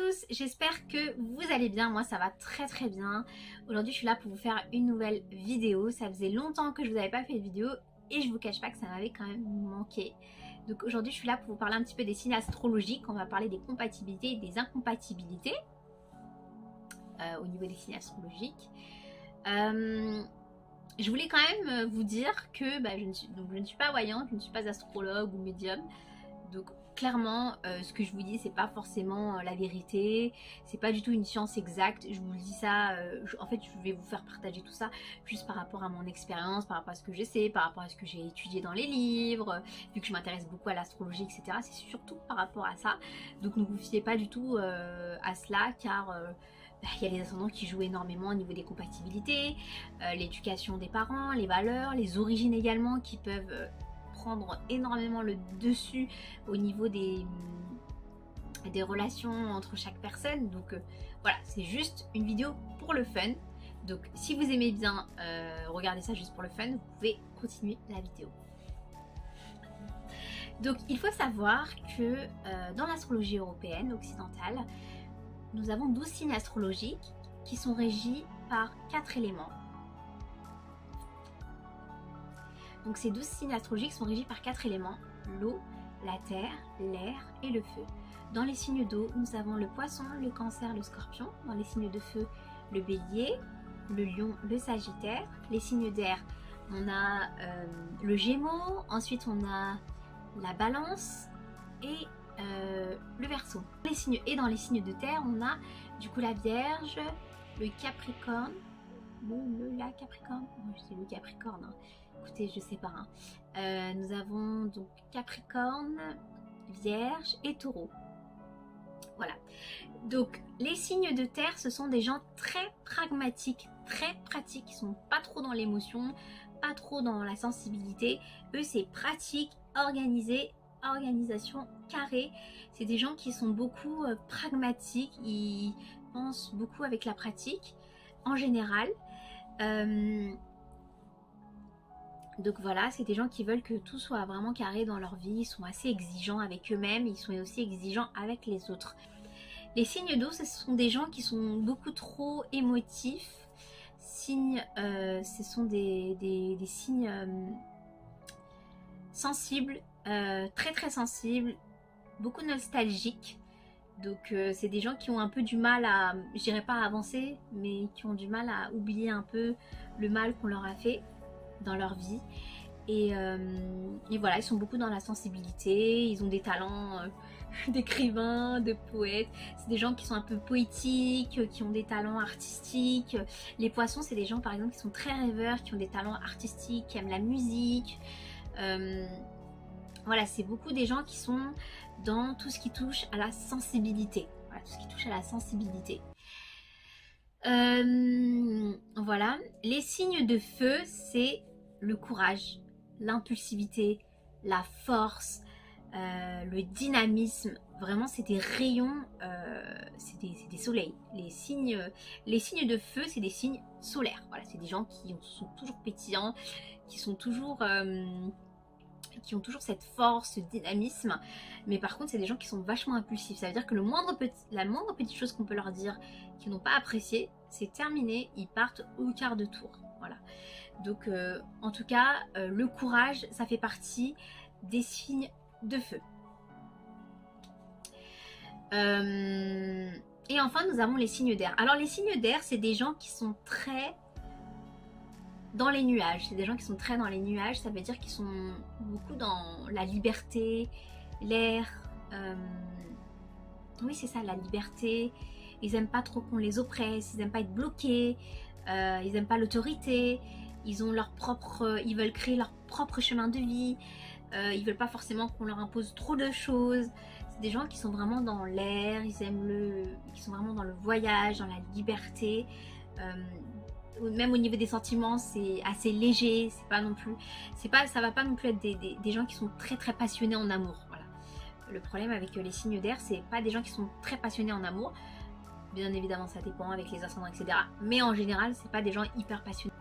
tous, j'espère que vous allez bien, moi ça va très bien. Aujourd'hui je suis là pour vous faire une nouvelle vidéo, ça faisait longtemps que je vous avais pas fait de vidéo et je vous cache pas que ça m'avait quand même manqué. Donc aujourd'hui je suis là pour vous parler un petit peu des signes astrologiques, on va parler des compatibilités et des incompatibilités au niveau des signes astrologiques. Je voulais quand même vous dire que je ne suis pas voyante, je ne suis pas astrologue ou médium. Donc clairement, ce que je vous dis, c'est pas forcément la vérité, c'est pas du tout une science exacte. Je vous le dis ça, en fait, je vais vous faire partager tout ça juste par rapport à mon expérience, par rapport à ce que je sais, par rapport à ce que j'ai étudié dans les livres, vu que je m'intéresse beaucoup à l'astrologie, etc. C'est surtout par rapport à ça. Donc ne vous fiez pas du tout à cela, car il y a les ascendants qui jouent énormément au niveau des compatibilités, l'éducation des parents, les valeurs, les origines également qui peuvent prendre énormément le dessus au niveau des relations entre chaque personne. Donc voilà, c'est juste une vidéo pour le fun. Donc si vous aimez bien regarder ça juste pour le fun, vous pouvez continuer la vidéo. Donc il faut savoir que dans l'astrologie européenne, occidentale, nous avons 12 signes astrologiques qui sont régis par 4 éléments. Donc ces 12 signes astrologiques sont régis par 4 éléments: l'eau, la terre, l'air et le feu. Dans les signes d'eau, nous avons le poisson, le cancer, le scorpion. Dans les signes de feu, le bélier, le lion, le sagittaire. Les signes d'air, on a le gémeaux, ensuite on a la balance et le verseau. Dans les signes de terre, on a du coup la vierge, le capricorne, la capricorne, c'est le capricorne, hein. Écoutez, je sais pas, hein. Nous avons donc Capricorne, Vierge et Taureau. Voilà. Donc les signes de terre, ce sont des gens très pragmatiques, très pratiques, qui sont pas trop dans l'émotion, pas trop dans la sensibilité. Eux, c'est pratique, organisé, organisation carrée. C'est des gens qui sont beaucoup pragmatiques, ils pensent beaucoup avec la pratique en général. Donc voilà, c'est des gens qui veulent que tout soit vraiment carré dans leur vie, ils sont assez exigeants avec eux-mêmes, ils sont aussi exigeants avec les autres. Les signes d'eau, ce sont des gens qui sont beaucoup trop émotifs. Ce sont des signes sensibles, très sensibles, beaucoup nostalgiques. Donc c'est des gens qui ont un peu du mal à, je dirais pas à avancer, mais qui ont du mal à oublier un peu le mal qu'on leur a fait dans leur vie. Et voilà, ils sont beaucoup dans la sensibilité, ils ont des talents d'écrivains, de poètes. C'est des gens qui sont un peu poétiques, qui ont des talents artistiques. Les poissons, c'est des gens par exemple qui sont très rêveurs, qui ont des talents artistiques, qui aiment la musique. Voilà, c'est beaucoup des gens qui sont dans tout ce qui touche à la sensibilité. Voilà, tout ce qui touche à la sensibilité. Voilà, les signes de feu, c'est le courage, l'impulsivité, la force, le dynamisme. Vraiment, c'est des rayons, c'est des soleils. Les signes de feu, c'est des signes solaires. Voilà, c'est des gens qui sont toujours pétillants, qui ont toujours cette force, ce dynamisme. Mais par contre, c'est des gens qui sont vachement impulsifs. Ça veut dire que la moindre petite chose qu'on peut leur dire qu'ils n'ont pas apprécié, c'est terminé, ils partent au quart de tour. Voilà. Donc en tout cas, le courage, ça fait partie des signes de feu. Et enfin, nous avons les signes d'air. Alors les signes d'air, c'est des gens qui sont très dans les nuages. C'est des gens qui sont très dans les nuages. Ça veut dire qu'ils sont beaucoup dans la liberté, l'air. Oui, c'est ça, la liberté. Ils aiment pas trop qu'on les oppresse, ils aiment pas être bloqués, ils aiment pas l'autorité. Ils veulent créer leur propre chemin de vie. Ils veulent pas forcément qu'on leur impose trop de choses. C'est des gens qui sont vraiment dans l'air, ils sont vraiment dans le voyage, dans la liberté. Même au niveau des sentiments, c'est assez léger. Ça va pas non plus être des gens qui sont très passionnés en amour. Voilà. Le problème avec les signes d'air, c'est pas des gens qui sont très passionnés en amour. Bien évidemment, ça dépend avec les ascendants, etc. Mais en général, c'est pas des gens hyper passionnés.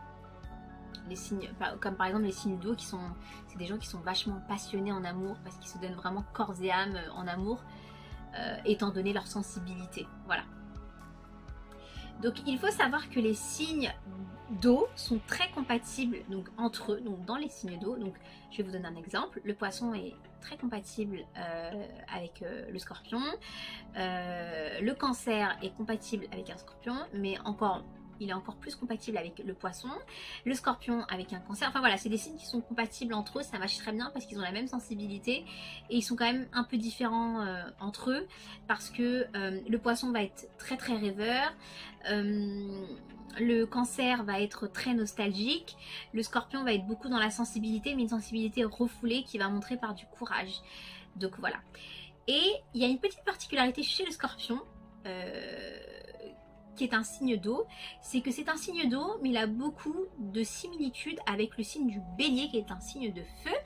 Les signes, comme par exemple les signes d'eau, c'est des gens qui sont vachement passionnés en amour parce qu'ils se donnent vraiment corps et âme en amour. étant donné leur sensibilité. Voilà. Donc il faut savoir que les signes d'eau sont très compatibles donc, entre eux, donc dans les signes d'eau. Donc je vais vous donner un exemple. Le poisson est très compatible avec le scorpion. Le cancer est compatible avec un scorpion, mais il est encore plus compatible avec le poisson, le scorpion avec un cancer. Enfin voilà, c'est des signes qui sont compatibles entre eux, ça marche très bien parce qu'ils ont la même sensibilité et ils sont quand même un peu différents entre eux parce que le poisson va être très très rêveur, le cancer va être très nostalgique, le scorpion va être beaucoup dans la sensibilité, mais une sensibilité refoulée qui va montrer par du courage. Donc voilà. Et il y a une petite particularité chez le scorpion, qui est un signe d'eau, c'est que c'est un signe d'eau, mais il a beaucoup de similitudes avec le signe du bélier, qui est un signe de feu.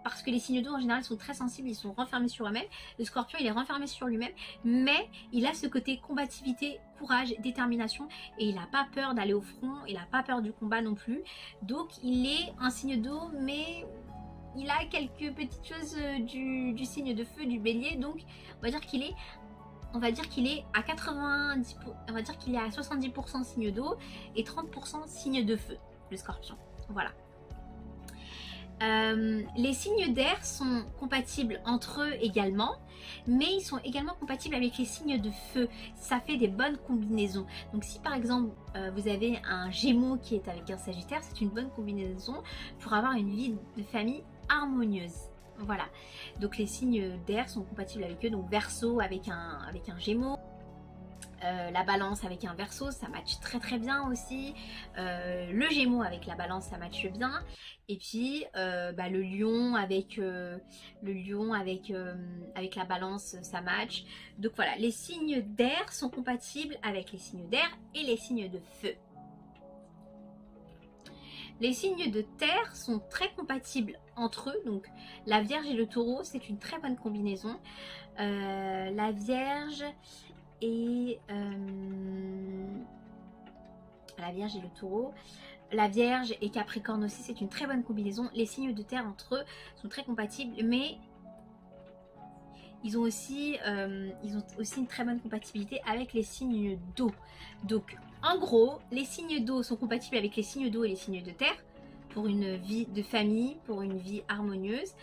Parce que les signes d'eau en général sont très sensibles, ils sont renfermés sur eux-mêmes. Le scorpion il est renfermé sur lui-même, mais il a ce côté combativité, courage, détermination, et il n'a pas peur d'aller au front, il n'a pas peur du combat non plus. Donc il est un signe d'eau, mais il a quelques petites choses du signe de feu, du bélier. Donc on va dire qu'il est à 90, on va dire qu'il est à 70% signe d'eau et 30% signe de feu, le scorpion. Voilà. Les signes d'air sont compatibles entre eux également, mais ils sont également compatibles avec les signes de feu. Ça fait des bonnes combinaisons. Donc si par exemple vous avez un Gémeaux qui est avec un Sagittaire, c'est une bonne combinaison pour avoir une vie de famille harmonieuse. Voilà, donc les signes d'air sont compatibles avec eux, donc Verseau avec un Gémeaux, la Balance avec un Verseau, ça match très très bien aussi, le Gémeaux avec la Balance, ça match bien, et puis le Lion avec avec la Balance, ça match. Donc voilà, les signes d'air sont compatibles avec les signes d'air et les signes de feu. Les signes de terre sont très compatibles entre eux, donc la Vierge et le Taureau, c'est une très bonne combinaison. La Vierge et le Taureau. La Vierge et Capricorne aussi, c'est une très bonne combinaison. Les signes de terre entre eux sont très compatibles, mais ils ont aussi une très bonne compatibilité avec les signes d'eau. Donc en gros, les signes d'eau sont compatibles avec les signes d'eau et les signes de terre pour une vie de famille, pour une vie harmonieuse.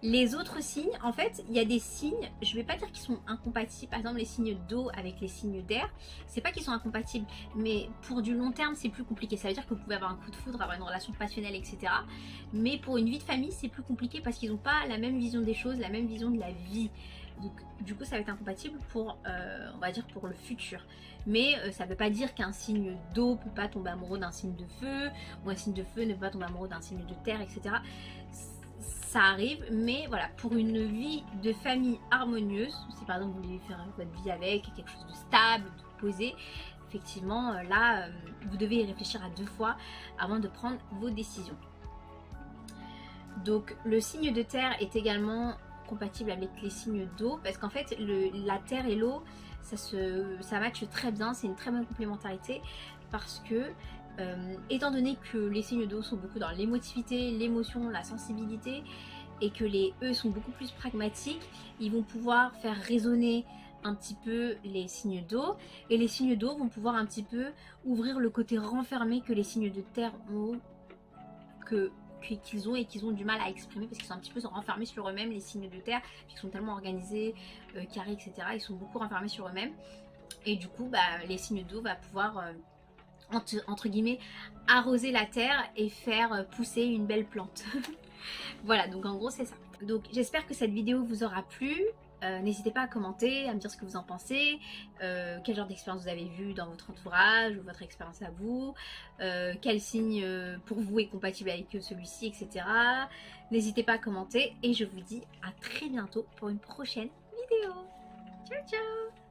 Les autres signes, en fait, il y a des signes, je ne vais pas dire qu'ils sont incompatibles. Par exemple, les signes d'eau avec les signes d'air, c'est pas qu'ils sont incompatibles, mais pour du long terme, c'est plus compliqué. Ça veut dire que vous pouvez avoir un coup de foudre, avoir une relation passionnelle, etc. Mais pour une vie de famille, c'est plus compliqué parce qu'ils n'ont pas la même vision des choses, la même vision de la vie. Donc du coup ça va être incompatible pour, on va dire, pour le futur. Mais ça ne veut pas dire qu'un signe d'eau ne peut pas tomber amoureux d'un signe de feu, ou un signe de feu ne peut pas tomber amoureux d'un signe de terre, etc. Ça arrive, mais voilà, pour une vie de famille harmonieuse, si par exemple vous voulez faire votre vie avec quelque chose de stable, de posé, effectivement là vous devez y réfléchir à 2 fois avant de prendre vos décisions. Donc le signe de terre est également compatible avec les signes d'eau parce qu'en fait la terre et l'eau ça matche très bien, c'est une très bonne complémentarité parce que étant donné que les signes d'eau sont beaucoup dans l'émotivité, l'émotion, la sensibilité et que eux sont beaucoup plus pragmatiques, ils vont pouvoir faire résonner un petit peu les signes d'eau et les signes d'eau vont pouvoir un petit peu ouvrir le côté renfermé que les signes de terre ont, qu'ils ont du mal à exprimer parce qu'ils sont un petit peu renfermés sur eux-mêmes, les signes de terre, qui sont tellement organisés, carrés, etc. Ils sont beaucoup renfermés sur eux-mêmes et du coup les signes d'eau vont pouvoir entre guillemets arroser la terre et faire pousser une belle plante. Voilà, donc en gros c'est ça. Donc j'espère que cette vidéo vous aura plu. N'hésitez pas à commenter, à me dire ce que vous en pensez, quel genre d'expérience vous avez vu dans votre entourage ou votre expérience à vous, quel signe pour vous est compatible avec celui-ci, etc. N'hésitez pas à commenter et je vous dis à très bientôt pour une prochaine vidéo. Ciao ciao.